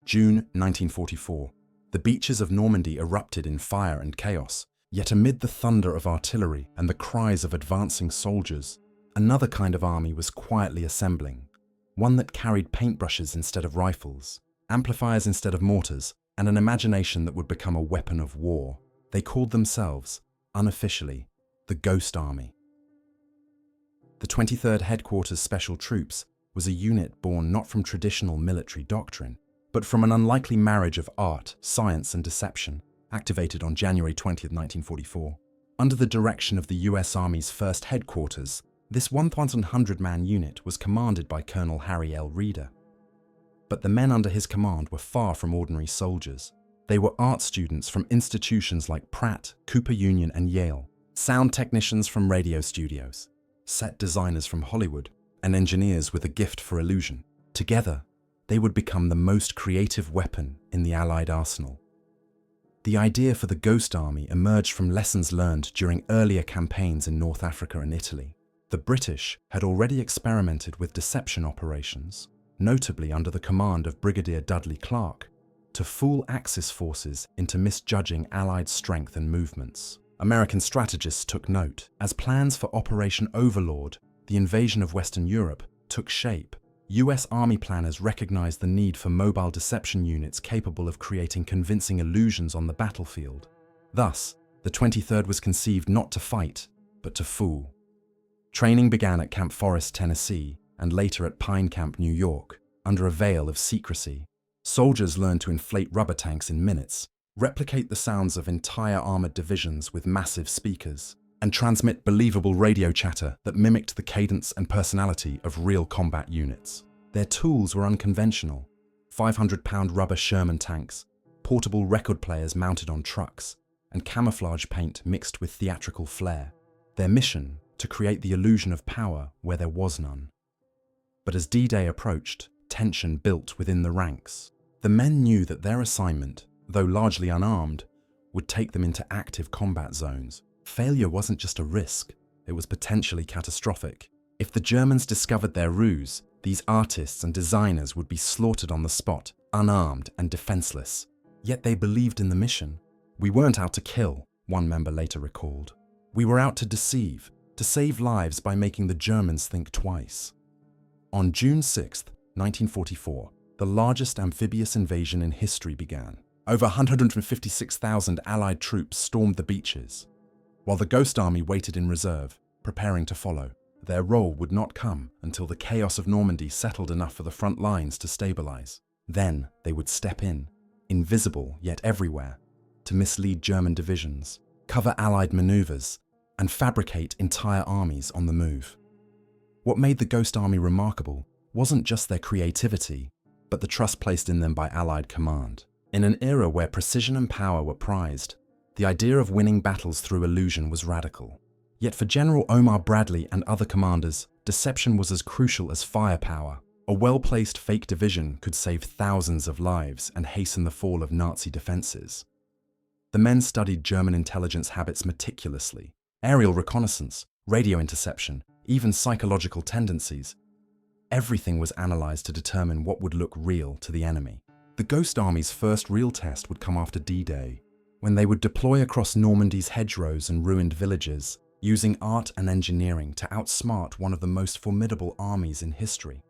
June 1944. The beaches of Normandy erupted in fire and chaos, yet amid the thunder of artillery and the cries of advancing soldiers, another kind of army was quietly assembling, one that carried paintbrushes instead of rifles, amplifiers instead of mortars, and an imagination that would become a weapon of war. They called themselves, unofficially, the Ghost Army. The 23rd Headquarters Special Troops was a unit born not from traditional military doctrine, but from an unlikely marriage of art, science, and deception, activated on January 20, 1944. Under the direction of the US Army's 1st Headquarters, this 1,100-man unit was commanded by Colonel Harry L. Reeder. But the men under his command were far from ordinary soldiers. They were art students from institutions like Pratt, Cooper Union, and Yale, sound technicians from radio studios, set designers from Hollywood, and engineers with a gift for illusion. Together, they would become the most creative weapon in the Allied arsenal. The idea for the Ghost Army emerged from lessons learned during earlier campaigns in North Africa and Italy. The British had already experimented with deception operations, notably under the command of Brigadier Dudley Clark, to fool Axis forces into misjudging Allied strength and movements. American strategists took note. As plans for Operation Overlord, the invasion of Western Europe, took shape, US Army planners recognized the need for mobile deception units capable of creating convincing illusions on the battlefield. Thus, the 23rd was conceived not to fight, but to fool. Training began at Camp Forest, Tennessee, and later at Pine Camp, New York, under a veil of secrecy. Soldiers learned to inflate rubber tanks in minutes, replicate the sounds of entire armored divisions with massive speakers, and transmit believable radio chatter that mimicked the cadence and personality of real combat units. Their tools were unconventional: 500-pound rubber Sherman tanks, portable record players mounted on trucks, and camouflage paint mixed with theatrical flair. Their mission: to create the illusion of power where there was none. But as D-Day approached, tension built within the ranks. The men knew that their assignment, though largely unarmed, would take them into active combat zones. Failure wasn't just a risk, it was potentially catastrophic. If the Germans discovered their ruse, these artists and designers would be slaughtered on the spot, unarmed and defenseless. Yet they believed in the mission. "We weren't out to kill," one member later recalled. "We were out to deceive, to save lives by making the Germans think twice." On June 6, 1944, the largest amphibious invasion in history began. Over 156,000 Allied troops stormed the beaches, while the Ghost Army waited in reserve, preparing to follow. Their role would not come until the chaos of Normandy settled enough for the front lines to stabilize. Then they would step in, invisible yet everywhere, to mislead German divisions, cover Allied maneuvers, and fabricate entire armies on the move. What made the Ghost Army remarkable wasn't just their creativity, but the trust placed in them by Allied command. In an era where precision and power were prized, the idea of winning battles through illusion was radical. Yet for General Omar Bradley and other commanders, deception was as crucial as firepower. A well-placed fake division could save thousands of lives and hasten the fall of Nazi defenses. The men studied German intelligence habits meticulously: aerial reconnaissance, radio interception, even psychological tendencies. Everything was analyzed to determine what would look real to the enemy. The Ghost Army's first real test would come after D-Day, when they would deploy across Normandy's hedgerows and ruined villages, using art and engineering to outsmart one of the most formidable armies in history.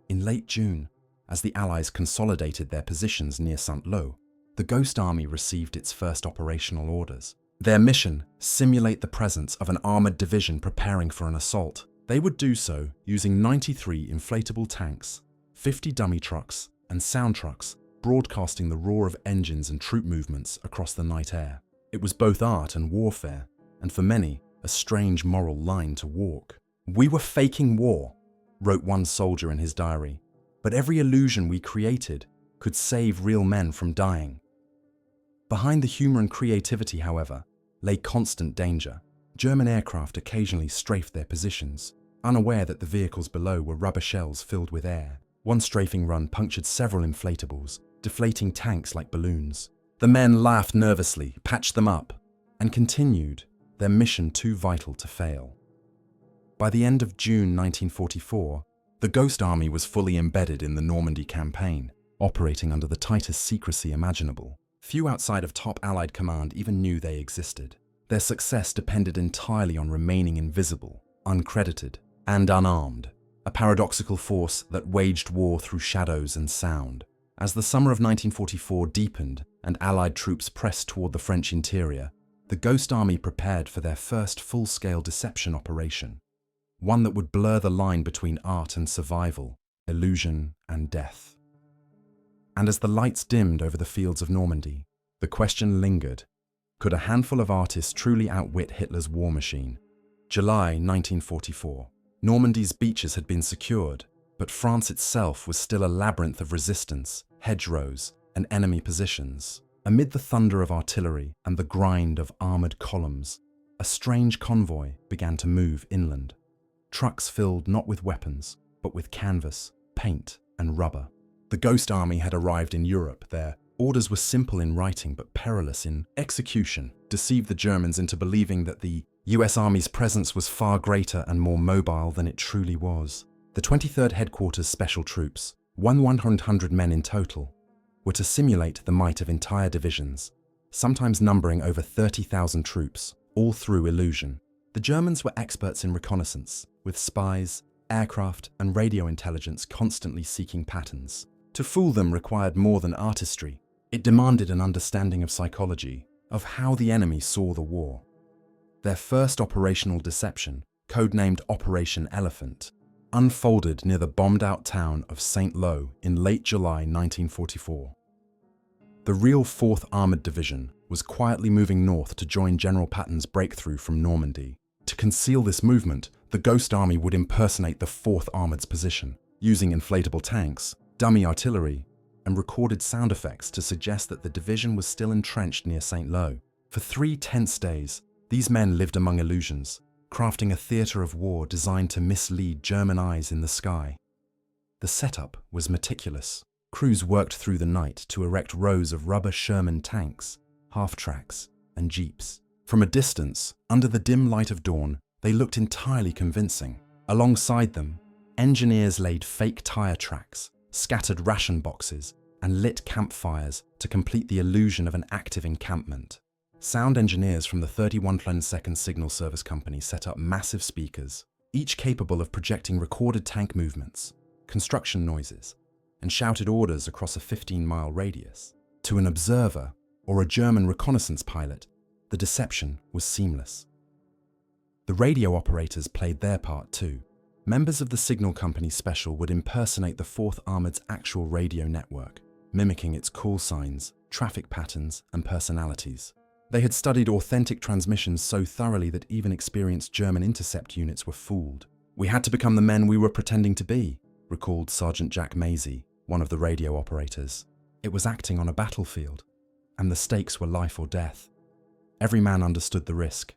In late June, as the Allies consolidated their positions near Saint-Lô, the Ghost Army received its first operational orders. Their mission: simulate the presence of an armored division preparing for an assault. They would do so using 93 inflatable tanks, 50 dummy trucks, and sound trucks, broadcasting the roar of engines and troop movements across the night air. It was both art and warfare, and for many, a strange moral line to walk. "We were faking war," wrote one soldier in his diary, "but every illusion we created could save real men from dying." Behind the humor and creativity, however, lay constant danger. German aircraft occasionally strafed their positions, unaware that the vehicles below were rubber shells filled with air. One strafing run punctured several inflatables, deflating tanks like balloons. The men laughed nervously, patched them up, and continued, their mission too vital to fail. By the end of June 1944, the Ghost Army was fully embedded in the Normandy campaign. operating under the tightest secrecy imaginable. Few outside of top Allied command even knew they existed. Their success depended entirely on remaining invisible, uncredited, and unarmed, a paradoxical force that waged war through shadows and sound. As the summer of 1944 deepened and Allied troops pressed toward the French interior, the Ghost Army prepared for their first full-scale deception operation, one that would blur the line between art and survival, illusion and death. And as the lights dimmed over the fields of Normandy, the question lingered: could a handful of artists truly outwit Hitler's war machine? July 1944. Normandy's beaches had been secured, but France itself was still a labyrinth of resistance, hedgerows, and enemy positions. Amid the thunder of artillery and the grind of armored columns, a strange convoy began to move inland. Trucks filled not with weapons, but with canvas, paint, and rubber. The Ghost Army had arrived in Europe. Their orders were simple in writing but perilous in execution, deceived the Germans into believing that the US Army's presence was far greater and more mobile than it truly was. The 23rd Headquarters Special Troops, 100 men in total, were to simulate the might of entire divisions, sometimes numbering over 30,000 troops, all through illusion. The Germans were experts in reconnaissance, with spies, aircraft, and radio intelligence constantly seeking patterns. To fool them required more than artistry. It demanded an understanding of psychology, of how the enemy saw the war. Their first operational deception, codenamed Operation Elephant, unfolded near the bombed-out town of St. Lo in late July 1944. The real 4th Armored Division was quietly moving north to join General Patton's breakthrough from Normandy. To conceal this movement, the Ghost Army would impersonate the 4th Armored's position, using inflatable tanks, dummy artillery, and recorded sound effects to suggest that the division was still entrenched near St. Lo. For 3 tense days, these men lived among illusions, crafting a theatre of war designed to mislead German eyes in the sky. The setup was meticulous. Crews worked through the night to erect rows of rubber Sherman tanks, half-tracks, and jeeps. From a distance, under the dim light of dawn, they looked entirely convincing. Alongside them, engineers laid fake tire tracks, scattered ration boxes, and lit campfires to complete the illusion of an active encampment. Sound engineers from the 31-second Signal Service Company set up massive speakers, each capable of projecting recorded tank movements, construction noises, and shouted orders across a 15-mile radius. To an observer or a German reconnaissance pilot, the deception was seamless. The radio operators played their part too. Members of the Signal Company Special would impersonate the 4th Armored's actual radio network, mimicking its call signs, traffic patterns, and personalities. They had studied authentic transmissions so thoroughly that even experienced German intercept units were fooled. "We had to become the men we were pretending to be," recalled Sergeant Jack Maisie, one of the radio operators. It was acting on a battlefield, and the stakes were life or death. Every man understood the risk.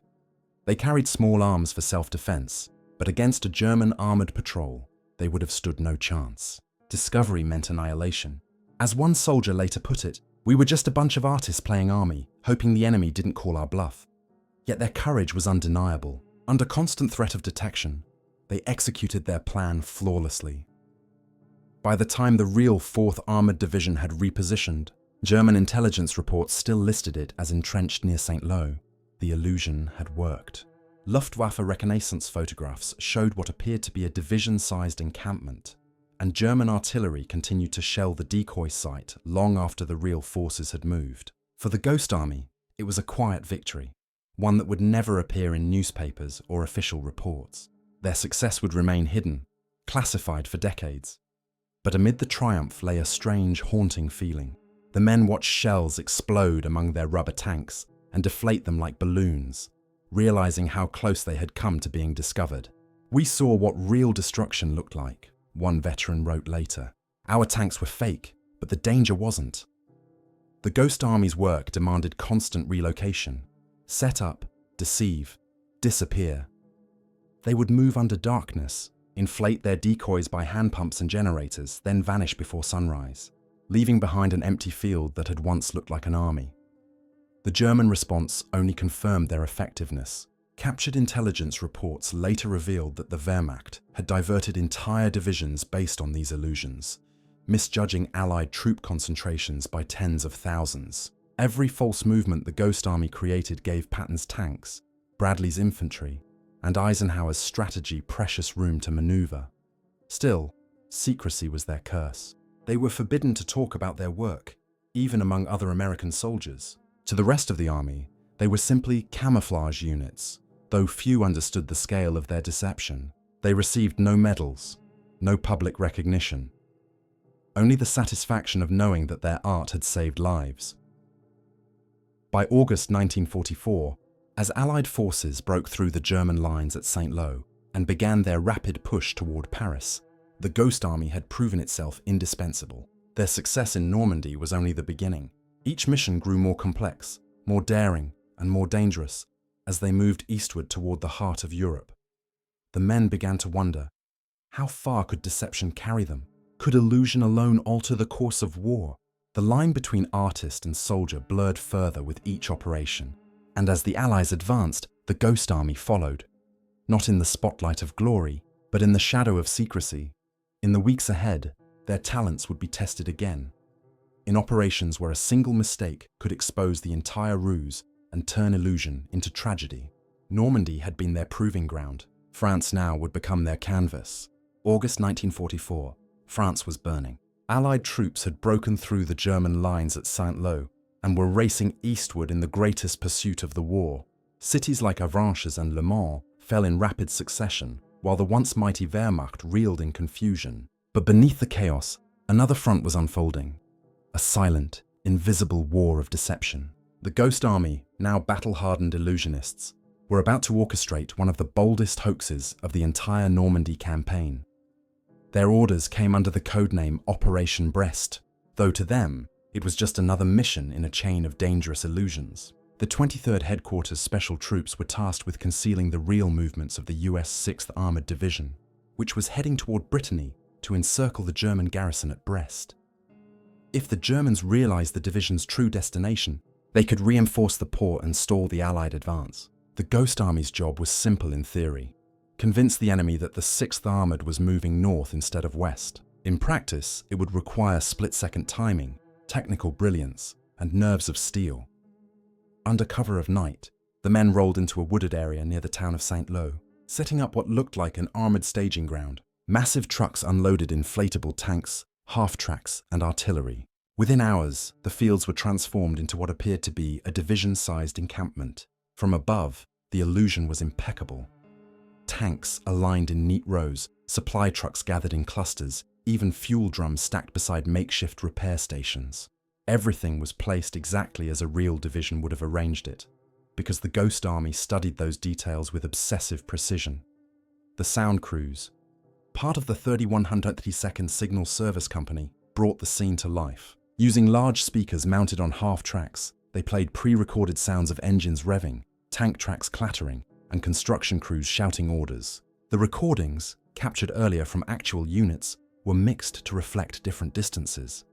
They carried small arms for self-defense, but against a German armored patrol, they would have stood no chance. Discovery meant annihilation. As one soldier later put it, "We were just a bunch of artists playing army, hoping the enemy didn't call our bluff." Yet their courage was undeniable. Under constant threat of detection, they executed their plan flawlessly. By the time the real 4th Armored Division had repositioned, German intelligence reports still listed it as entrenched near St. Lo. The illusion had worked. Luftwaffe reconnaissance photographs showed what appeared to be a division-sized encampment, and German artillery continued to shell the decoy site long after the real forces had moved. For the Ghost Army, it was a quiet victory, one that would never appear in newspapers or official reports. Their success would remain hidden, classified for decades. But amid the triumph lay a strange, haunting feeling. The men watched shells explode among their rubber tanks and deflate them like balloons, realizing how close they had come to being discovered. "We saw what real destruction looked like," one veteran wrote later. "Our tanks were fake, but the danger wasn't." The Ghost Army's work demanded constant relocation. Set up, deceive, disappear. They would move under darkness, inflate their decoys by hand pumps and generators, then vanish before sunrise, leaving behind an empty field that had once looked like an army. The German response only confirmed their effectiveness. Captured intelligence reports later revealed that the Wehrmacht had diverted entire divisions based on these illusions. misjudging Allied troop concentrations by tens of thousands. Every false movement the Ghost Army created gave Patton's tanks, Bradley's infantry, and Eisenhower's strategy precious room to maneuver. Still, secrecy was their curse. They were forbidden to talk about their work, even among other American soldiers. To the rest of the army, they were simply camouflage units, though few understood the scale of their deception. They received no medals, no public recognition, only the satisfaction of knowing that their art had saved lives. By August 1944, as Allied forces broke through the German lines at St. Lo and began their rapid push toward Paris, the Ghost Army had proven itself indispensable. Their success in Normandy was only the beginning. Each mission grew more complex, more daring, and more dangerous as they moved eastward toward the heart of Europe. The men began to wonder, how far could deception carry them? Could illusion alone alter the course of war? The line between artist and soldier blurred further with each operation, and as the Allies advanced, the Ghost Army followed. Not in the spotlight of glory, but in the shadow of secrecy. In the weeks ahead, their talents would be tested again, in operations where a single mistake could expose the entire ruse and turn illusion into tragedy. Normandy had been their proving ground. France now would become their canvas. August 1944, France was burning. Allied troops had broken through the German lines at St. Lo and were racing eastward in the greatest pursuit of the war. Cities like Avranches and Le Mans fell in rapid succession, while the once mighty Wehrmacht reeled in confusion. But beneath the chaos, another front was unfolding. A silent, invisible war of deception. The Ghost Army, now battle-hardened illusionists, were about to orchestrate one of the boldest hoaxes of the entire Normandy campaign. Their orders came under the codename Operation Brest, though to them, it was just another mission in a chain of dangerous illusions. The 23rd Headquarters Special Troops were tasked with concealing the real movements of the US 6th Armored Division, which was heading toward Brittany to encircle the German garrison at Brest. If the Germans realized the division's true destination, they could reinforce the port and stall the Allied advance. The Ghost Army's job was simple in theory: convince the enemy that the 6th Armored was moving north instead of west. In practice, it would require split-second timing, technical brilliance, and nerves of steel. Under cover of night, the men rolled into a wooded area near the town of St. Lo, setting up what looked like an armored staging ground. Massive trucks unloaded inflatable tanks, half-tracks, and artillery. Within hours, the fields were transformed into what appeared to be a division-sized encampment. From above, the illusion was impeccable. Tanks aligned in neat rows, supply trucks gathered in clusters, even fuel drums stacked beside makeshift repair stations. Everything was placed exactly as a real division would have arranged it, because the Ghost Army studied those details with obsessive precision. The sound crews, part of the 3132nd Signal Service Company, brought the scene to life. Using large speakers mounted on half-tracks, they played pre-recorded sounds of engines revving, tank tracks clattering, and construction crews shouting orders. The recordings, captured earlier from actual units, were mixed to reflect different distances.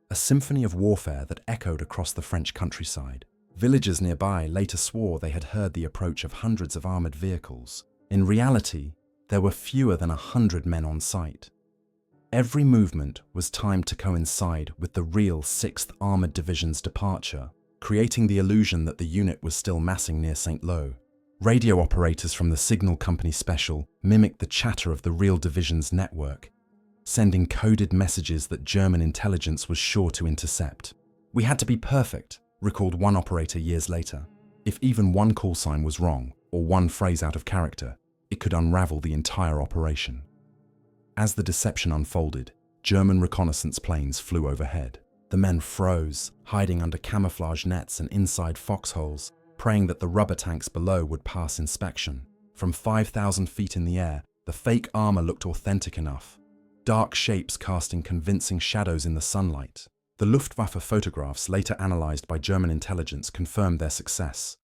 A symphony of warfare that echoed across the French countryside. Villagers nearby later swore they had heard the approach of hundreds of armored vehicles. In reality, there were fewer than 100 men on site. Every movement was timed to coincide with the real 6th Armored Division's departure, creating the illusion that the unit was still massing near St. Lo. Radio operators from the Signal Company Special mimicked the chatter of the real division's network, sending coded messages that German intelligence was sure to intercept. "We had to be perfect," recalled one operator years later. If even one call sign was wrong, or one phrase out of character, it could unravel the entire operation. As the deception unfolded, German reconnaissance planes flew overhead. The men froze, hiding under camouflage nets and inside foxholes, praying that the rubber tanks below would pass inspection. From 5,000 feet in the air, the fake armor looked authentic enough. Dark shapes casting convincing shadows in the sunlight. The Luftwaffe photographs, later analyzed by German intelligence, confirmed their success.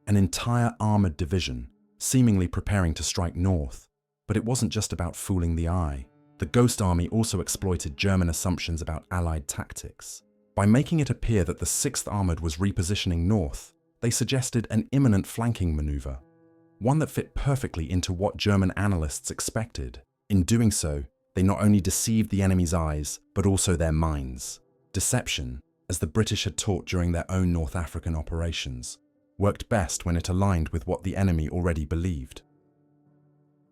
An entire armored division, seemingly preparing to strike north. But it wasn't just about fooling the eye. The Ghost Army also exploited German assumptions about Allied tactics. By making it appear that the 6th Armored was repositioning north, they suggested an imminent flanking maneuver, one that fit perfectly into what German analysts expected. In doing so, They not only deceived the enemy's eyes, but also their minds. Deception, as the British had taught during their own North African operations, worked best when it aligned with what the enemy already believed.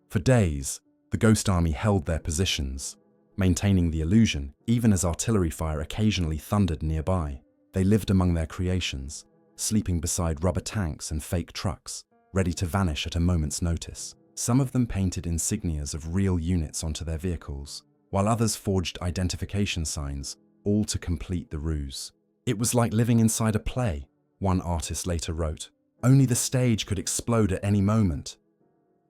For days, the Ghost Army held their positions, maintaining the illusion even as artillery fire occasionally thundered nearby. They lived among their creations, sleeping beside rubber tanks and fake trucks, ready to vanish at a moment's notice. Some of them painted insignias of real units onto their vehicles, while others forged identification signs, all to complete the ruse. It was like living inside a play, one artist later wrote. Only the stage could explode at any moment.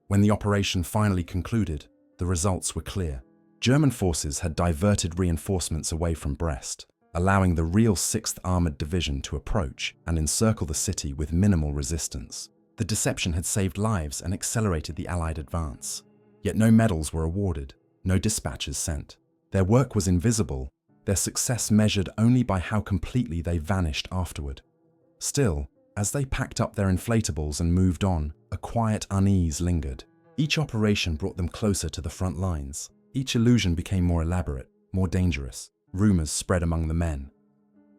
When the operation finally concluded, the results were clear. German forces had diverted reinforcements away from Brest, allowing the real 6th Armoured Division to approach and encircle the city with minimal resistance. The deception had saved lives and accelerated the Allied advance. Yet no medals were awarded, no dispatches sent. Their work was invisible, their success measured only by how completely they vanished afterward. Still, as they packed up their inflatables and moved on, a quiet unease lingered. Each operation brought them closer to the front lines. Each illusion became more elaborate, more dangerous. Rumors spread among the men.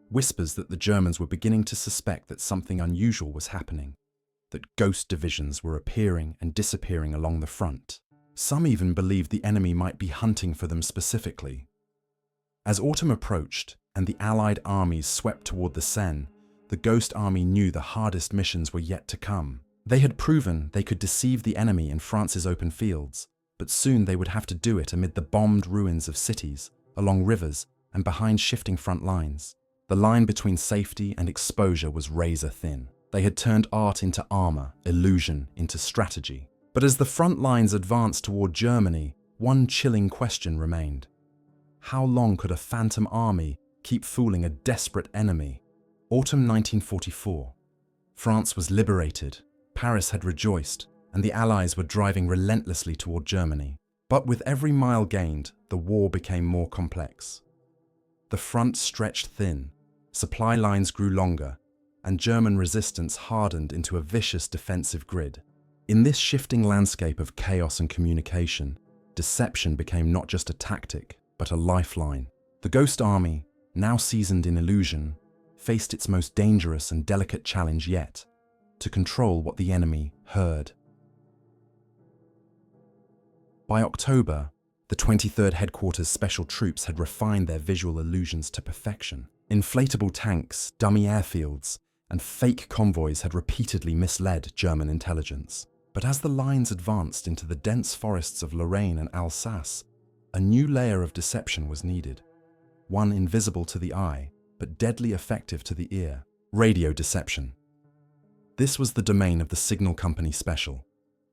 Whispers that the Germans were beginning to suspect that something unusual was happening, that ghost divisions were appearing and disappearing along the front. Some even believed the enemy might be hunting for them specifically. As autumn approached and the Allied armies swept toward the Seine, the Ghost Army knew the hardest missions were yet to come. They had proven they could deceive the enemy in France's open fields, but soon they would have to do it amid the bombed ruins of cities, along rivers, and behind shifting front lines. The line between safety and exposure was razor thin. They had turned art into armor, illusion into strategy. But as the front lines advanced toward Germany, one chilling question remained. How long could a phantom army keep fooling a desperate enemy? Autumn 1944. France was liberated, Paris had rejoiced, and the Allies were driving relentlessly toward Germany. But with every mile gained, the war became more complex. The front stretched thin, supply lines grew longer, and German resistance hardened into a vicious defensive grid. In this shifting landscape of chaos and communication, deception became not just a tactic, but a lifeline. The Ghost Army, now seasoned in illusion, faced its most dangerous and delicate challenge yet, to control what the enemy heard. By October, the 23rd Headquarters Special Troops had refined their visual illusions to perfection. Inflatable tanks, dummy airfields, and fake convoys had repeatedly misled German intelligence. But as the lines advanced into the dense forests of Lorraine and Alsace, a new layer of deception was needed. One invisible to the eye, but deadly effective to the ear: radio deception. This was the domain of the Signal Company Special,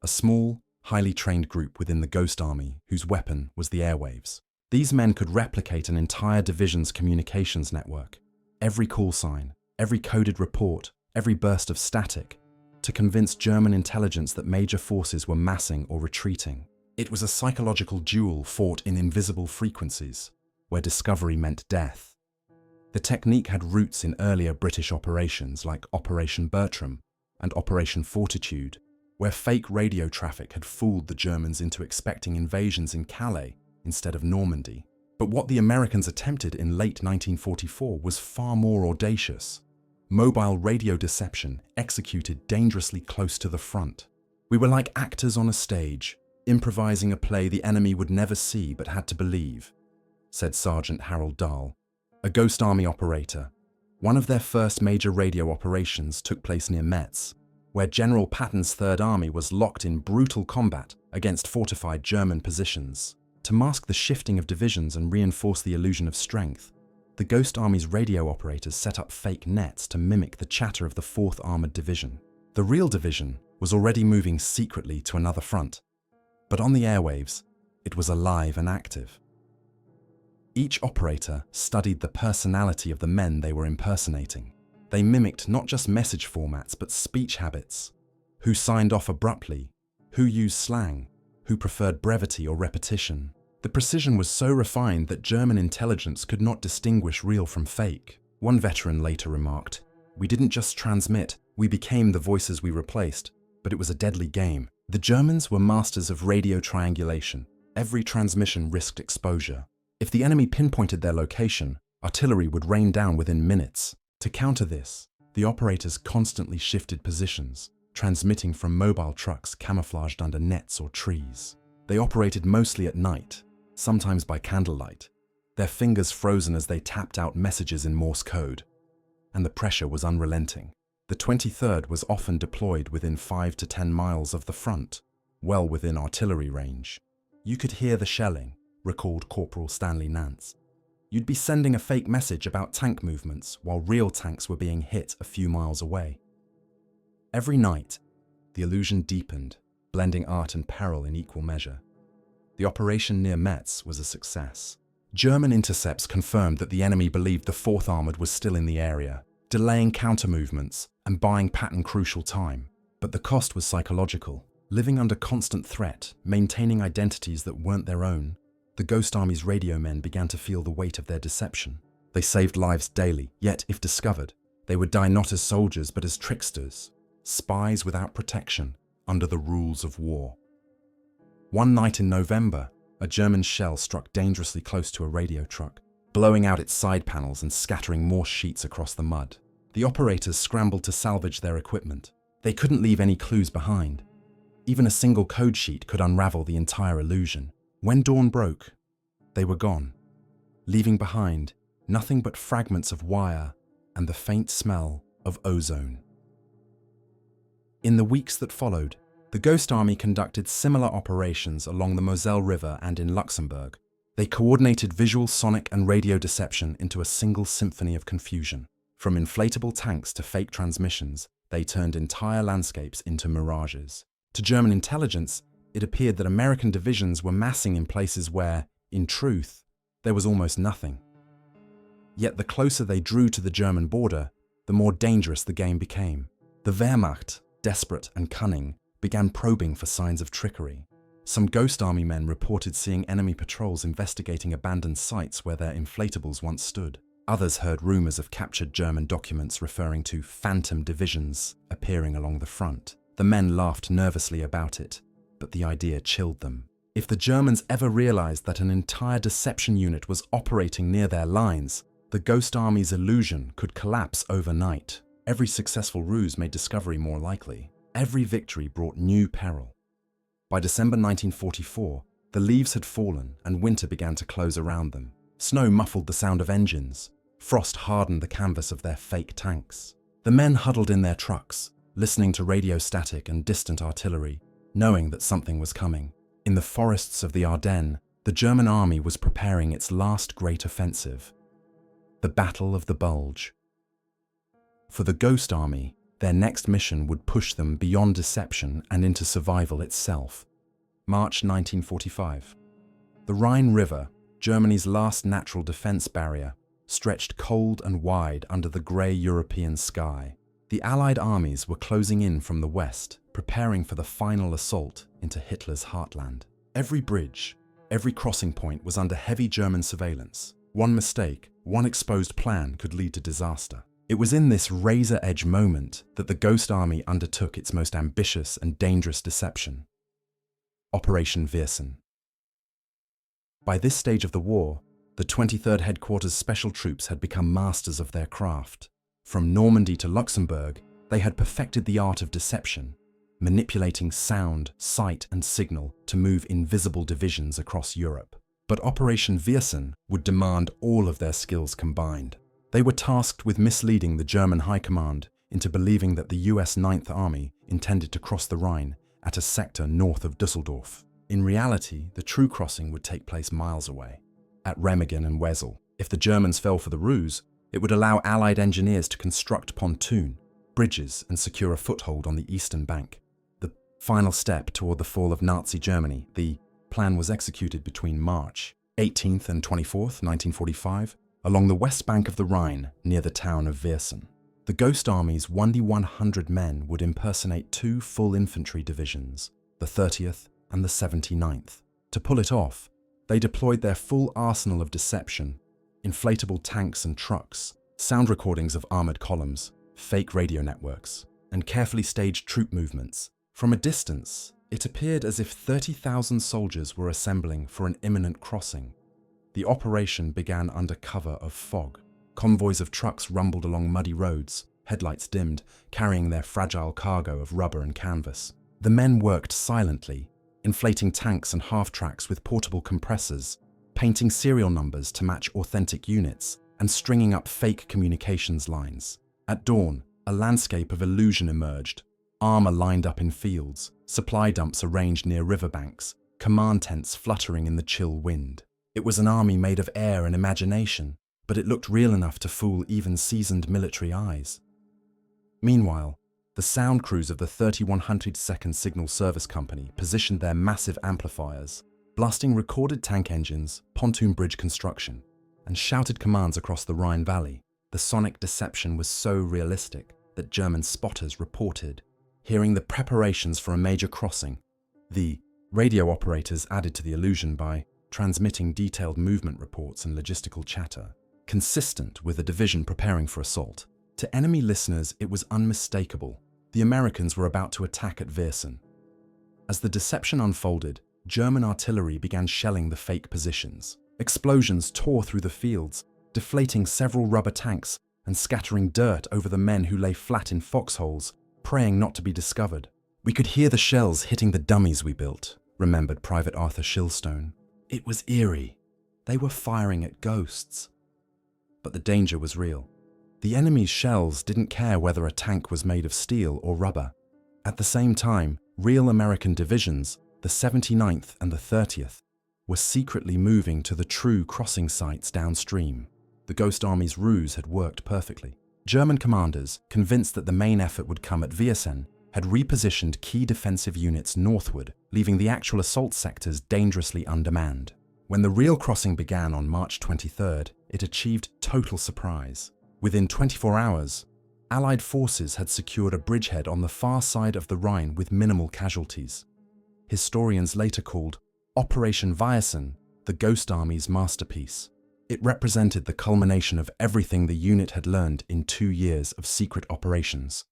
a small, highly trained group within the Ghost Army whose weapon was the airwaves. These men could replicate an entire division's communications network, every call sign, every coded report, every burst of static, to convince German intelligence that major forces were massing or retreating. It was a psychological duel fought in invisible frequencies, where discovery meant death. The technique had roots in earlier British operations like Operation Bertram and Operation Fortitude, where fake radio traffic had fooled the Germans into expecting invasions in Calais instead of Normandy. But what the Americans attempted in late 1944 was far more audacious. Mobile radio deception executed dangerously close to the front. We were like actors on a stage, improvising a play the enemy would never see but had to believe, said Sergeant Harold Dahl, a Ghost Army operator. One of their first major radio operations took place near Metz, where General Patton's Third Army was locked in brutal combat against fortified German positions. To mask the shifting of divisions and reinforce the illusion of strength, the Ghost Army's radio operators set up fake nets to mimic the chatter of the 4th Armoured Division. The real division was already moving secretly to another front, but on the airwaves, it was alive and active. Each operator studied the personality of the men they were impersonating. They mimicked not just message formats but speech habits. Who signed off abruptly, who used slang, who preferred brevity or repetition. The precision was so refined that German intelligence could not distinguish real from fake. One veteran later remarked, "We didn't just transmit, we became the voices we replaced, but it was a deadly game." The Germans were masters of radio triangulation. Every transmission risked exposure. If the enemy pinpointed their location, artillery would rain down within minutes. To counter this, the operators constantly shifted positions, transmitting from mobile trucks camouflaged under nets or trees. They operated mostly at night, sometimes by candlelight, their fingers frozen as they tapped out messages in Morse code. And the pressure was unrelenting. The 23rd was often deployed within 5 to 10 miles of the front, well within artillery range. You could hear the shelling, recalled Corporal Stanley Nance. You'd be sending a fake message about tank movements while real tanks were being hit a few miles away. Every night, the illusion deepened, blending art and peril in equal measure. The operation near Metz was a success. German intercepts confirmed that the enemy believed the 4th Armoured was still in the area, delaying counter-movements and buying Patton crucial time. But the cost was psychological. Living under constant threat, maintaining identities that weren't their own, the Ghost Army's radio men began to feel the weight of their deception. They saved lives daily, yet, if discovered, they would die not as soldiers but as tricksters, spies without protection, under the rules of war. One night in November, a German shell struck dangerously close to a radio truck, blowing out its side panels and scattering Morse sheets across the mud. The operators scrambled to salvage their equipment. They couldn't leave any clues behind. Even a single code sheet could unravel the entire illusion. When dawn broke, they were gone, leaving behind nothing but fragments of wire and the faint smell of ozone. In the weeks that followed, the Ghost Army conducted similar operations along the Moselle River and in Luxembourg. They coordinated visual, sonic, and radio deception into a single symphony of confusion. From inflatable tanks to fake transmissions, they turned entire landscapes into mirages. To German intelligence, it appeared that American divisions were massing in places where, in truth, there was almost nothing. Yet the closer they drew to the German border, the more dangerous the game became. The Wehrmacht, desperate and cunning, began probing for signs of trickery. Some Ghost Army men reported seeing enemy patrols investigating abandoned sites where their inflatables once stood. Others heard rumors of captured German documents referring to phantom divisions appearing along the front. The men laughed nervously about it, but the idea chilled them. If the Germans ever realized that an entire deception unit was operating near their lines, the Ghost Army's illusion could collapse overnight. Every successful ruse made discovery more likely. Every victory brought new peril. By December 1944, the leaves had fallen and winter began to close around them. Snow muffled the sound of engines. Frost hardened the canvas of their fake tanks. The men huddled in their trucks, listening to radio static and distant artillery, knowing that something was coming. In the forests of the Ardennes, the German army was preparing its last great offensive, the Battle of the Bulge. For the Ghost Army, their next mission would push them beyond deception and into survival itself. March 1945. The Rhine River, Germany's last natural defense barrier, stretched cold and wide under the grey European sky. The Allied armies were closing in from the west, preparing for the final assault into Hitler's heartland. Every bridge, every crossing point was under heavy German surveillance. One mistake, one exposed plan could lead to disaster. It was in this razor-edge moment that the Ghost Army undertook its most ambitious and dangerous deception, Operation Viersen. By this stage of the war, the 23rd Headquarters Special Troops had become masters of their craft. From Normandy to Luxembourg, they had perfected the art of deception, manipulating sound, sight, and signal to move invisible divisions across Europe. But Operation Viersen would demand all of their skills combined. They were tasked with misleading the German High Command into believing that the US 9th Army intended to cross the Rhine at a sector north of Düsseldorf. In reality, the true crossing would take place miles away, at Remagen and Wesel. If the Germans fell for the ruse, it would allow Allied engineers to construct pontoon, bridges, and secure a foothold on the eastern bank. The final step toward the fall of Nazi Germany, the plan was executed between March 18th and 24th, 1945, along the west bank of the Rhine near the town of Viersen. The Ghost Army's 1,100 men would impersonate two full infantry divisions, the 30th and the 79th. To pull it off, they deployed their full arsenal of deception, inflatable tanks and trucks, sound recordings of armored columns, fake radio networks, and carefully staged troop movements. From a distance, It appeared as if 30,000 soldiers were assembling for an imminent crossing. The operation began under cover of fog. Convoys of trucks rumbled along muddy roads, headlights dimmed, carrying their fragile cargo of rubber and canvas. The men worked silently, inflating tanks and half-tracks with portable compressors, painting serial numbers to match authentic units, and stringing up fake communications lines. At dawn, a landscape of illusion emerged. Armor lined up in fields, supply dumps arranged near riverbanks, command tents fluttering in the chill wind. It was an army made of air and imagination, but it looked real enough to fool even seasoned military eyes. Meanwhile, the sound crews of the 3102nd Signal Service Company positioned their massive amplifiers, blasting recorded tank engines, pontoon bridge construction, and shouted commands across the Rhine Valley. The sonic deception was so realistic that German spotters reported hearing the preparations for a major crossing. The radio operators added to the illusion by transmitting detailed movement reports and logistical chatter, consistent with a division preparing for assault. To enemy listeners, it was unmistakable. The Americans were about to attack at Viersen. As the deception unfolded, German artillery began shelling the fake positions. Explosions tore through the fields, deflating several rubber tanks and scattering dirt over the men who lay flat in foxholes, praying not to be discovered. "We could hear the shells hitting the dummies we built," remembered Private Arthur Shilstone. "It was eerie. They were firing at ghosts." But the danger was real. The enemy's shells didn't care whether a tank was made of steel or rubber. At the same time, real American divisions, the 79th and the 30th, were secretly moving to the true crossing sites downstream. The Ghost Army's ruse had worked perfectly. German commanders, convinced that the main effort would come at Viersen, had repositioned key defensive units northward, leaving the actual assault sectors dangerously undermanned. When the real crossing began on March 23rd, it achieved total surprise. Within 24 hours, Allied forces had secured a bridgehead on the far side of the Rhine with minimal casualties. Historians later called Operation Viersen the Ghost Army's masterpiece. It represented the culmination of everything the unit had learned in 2 years of secret operations.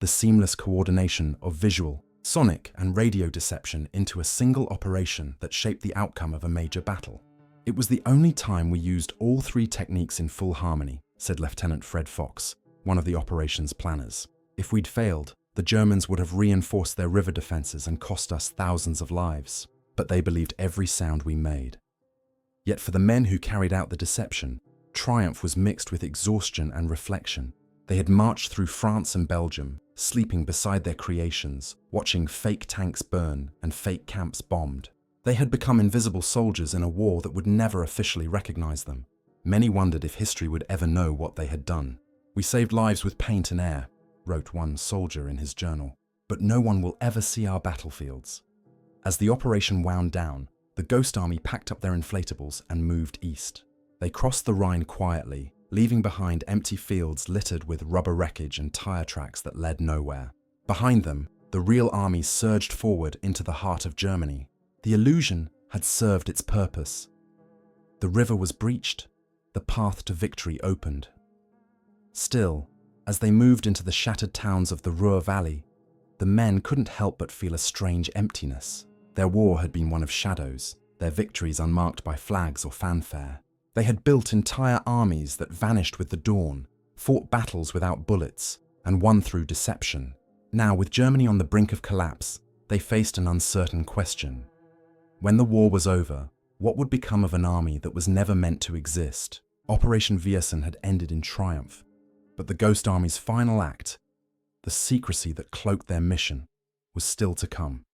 The seamless coordination of visual, sonic, and radio deception into a single operation that shaped the outcome of a major battle. "It was the only time we used all 3 techniques in full harmony," said Lieutenant Fred Fox, one of the operation's planners. "If we'd failed, the Germans would have reinforced their river defenses and cost us thousands of lives, but they believed every sound we made." Yet for the men who carried out the deception, triumph was mixed with exhaustion and reflection. They had marched through France and Belgium, sleeping beside their creations, watching fake tanks burn and fake camps bombed. They had become invisible soldiers in a war that would never officially recognize them. Many wondered if history would ever know what they had done. "We saved lives with paint and air," wrote one soldier in his journal, "but no one will ever see our battlefields." As the operation wound down, the Ghost Army packed up their inflatables and moved east. They crossed the Rhine quietly, leaving behind empty fields littered with rubber wreckage and tire tracks that led nowhere. Behind them, the real army surged forward into the heart of Germany. The illusion had served its purpose. The river was breached, the path to victory opened. Still, as they moved into the shattered towns of the Ruhr Valley, the men couldn't help but feel a strange emptiness. Their war had been one of shadows, their victories unmarked by flags or fanfare. They had built entire armies that vanished with the dawn, fought battles without bullets, and won through deception. Now, with Germany on the brink of collapse, they faced an uncertain question. When the war was over, what would become of an army that was never meant to exist? Operation Viersen had ended in triumph, but the Ghost Army's final act, the secrecy that cloaked their mission, was still to come.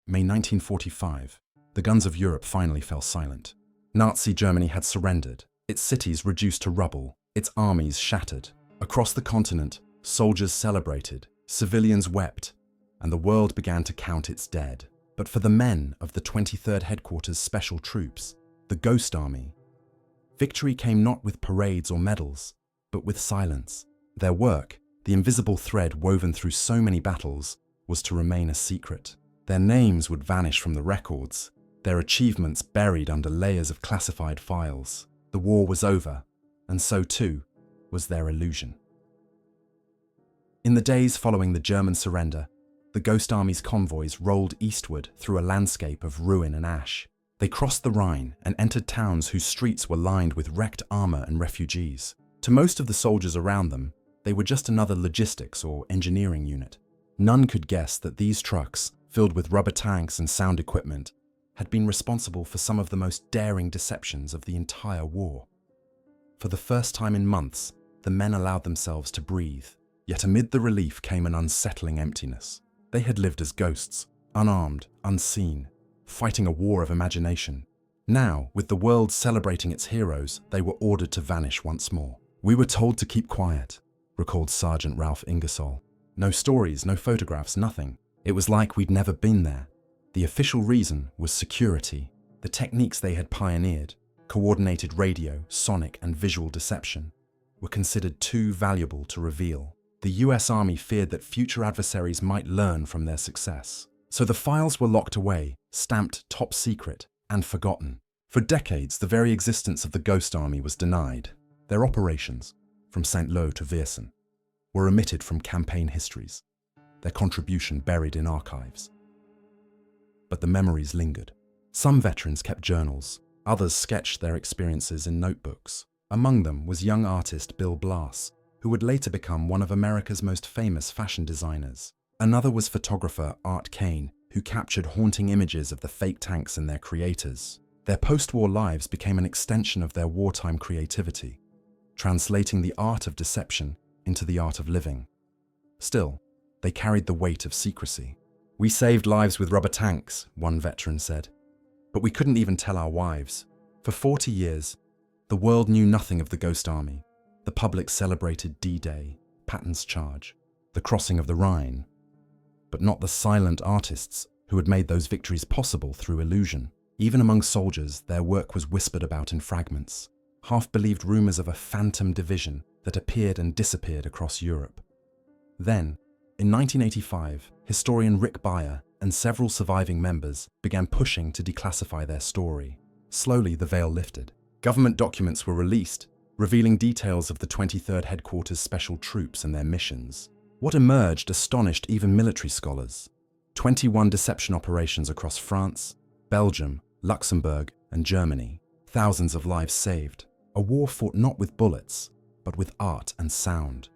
May 1945, the guns of Europe finally fell silent. Nazi Germany had surrendered, its cities reduced to rubble, its armies shattered. Across the continent, soldiers celebrated, civilians wept, and the world began to count its dead. But for the men of the 23rd Headquarters Special Troops, the Ghost Army, victory came not with parades or medals, but with silence. Their work, the invisible thread woven through so many battles, was to remain a secret. Their names would vanish from the records, their achievements buried under layers of classified files. The war was over, and so too was their illusion. In the days following the German surrender, the Ghost Army's convoys rolled eastward through a landscape of ruin and ash. They crossed the Rhine and entered towns whose streets were lined with wrecked armor and refugees. To most of the soldiers around them, they were just another logistics or engineering unit. None could guess that these trucks, filled with rubber tanks and sound equipment, had been responsible for some of the most daring deceptions of the entire war. For the first time in months, the men allowed themselves to breathe. Yet amid the relief came an unsettling emptiness. They had lived as ghosts, unarmed, unseen, fighting a war of imagination. Now, with the world celebrating its heroes, they were ordered to vanish once more. "We were told to keep quiet," recalled Sergeant Ralph Ingersoll. "No stories, no photographs, nothing. It was like we'd never been there." The official reason was security. The techniques they had pioneered, coordinated radio, sonic, and visual deception, were considered too valuable to reveal. The US Army feared that future adversaries might learn from their success. So the files were locked away, stamped top secret, and forgotten. For decades, the very existence of the Ghost Army was denied. Their operations, from St. Lo to Viersen, were omitted from campaign histories, their contribution buried in archives. But the memories lingered. Some veterans kept journals, others sketched their experiences in notebooks. Among them was young artist Bill Blass, who would later become one of America's most famous fashion designers. Another was photographer Art Kane, who captured haunting images of the fake tanks and their creators. Their post-war lives became an extension of their wartime creativity, translating the art of deception into the art of living. Still, they carried the weight of secrecy. "We saved lives with rubber tanks," one veteran said, "but we couldn't even tell our wives." For 40 years, the world knew nothing of the Ghost Army. The public celebrated D-Day, Patton's Charge, the crossing of the Rhine, but not the silent artists who had made those victories possible through illusion. Even among soldiers, their work was whispered about in fragments, half-believed rumors of a phantom division that appeared and disappeared across Europe. Then, in 1985, historian Rick Beyer and several surviving members began pushing to declassify their story. Slowly, the veil lifted. Government documents were released, revealing details of the 23rd Headquarters Special Troops and their missions. What emerged astonished even military scholars. 21 deception operations across France, Belgium, Luxembourg, and Germany. Thousands of lives saved. A war fought not with bullets, but with art and sound.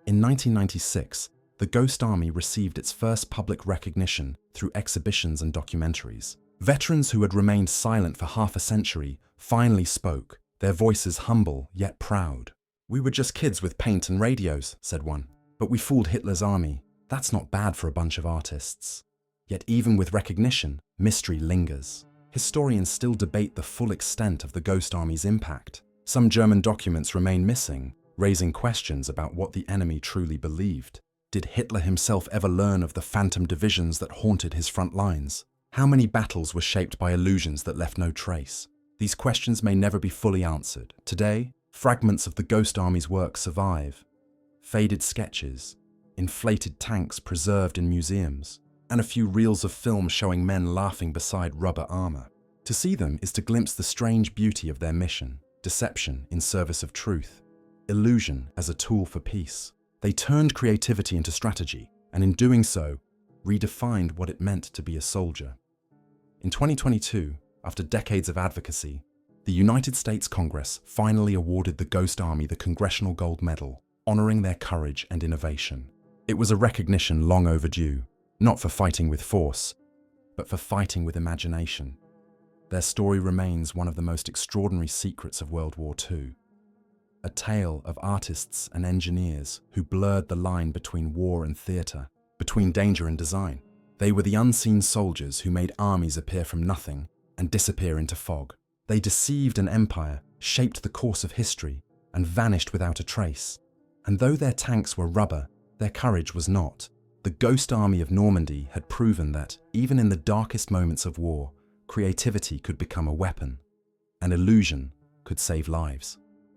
In 1996, the Ghost Army received its first public recognition through exhibitions and documentaries. Veterans who had remained silent for half a century finally spoke, their voices humble yet proud. "We were just kids with paint and radios," said one. "But we fooled Hitler's army. That's not bad for a bunch of artists." Yet even with recognition, mystery lingers. Historians still debate the full extent of the Ghost Army's impact. Some German documents remain missing, raising questions about what the enemy truly believed. Did Hitler himself ever learn of the phantom divisions that haunted his front lines? How many battles were shaped by illusions that left no trace? These questions may never be fully answered. Today, fragments of the Ghost Army's work survive. Faded sketches, inflated tanks preserved in museums, and a few reels of film showing men laughing beside rubber armor. To see them is to glimpse the strange beauty of their mission, deception in service of truth, illusion as a tool for peace. They turned creativity into strategy, and in doing so, redefined what it meant to be a soldier. In 2022, after decades of advocacy, the United States Congress finally awarded the Ghost Army the Congressional Gold Medal, honoring their courage and innovation. It was a recognition long overdue, not for fighting with force, but for fighting with imagination. Their story remains one of the most extraordinary secrets of World War II. A tale of artists and engineers who blurred the line between war and theatre, between danger and design. They were the unseen soldiers who made armies appear from nothing and disappear into fog. They deceived an empire, shaped the course of history, and vanished without a trace. And though their tanks were rubber, their courage was not. The Ghost Army of Normandy had proven that, even in the darkest moments of war, creativity could become a weapon, and illusion could save lives.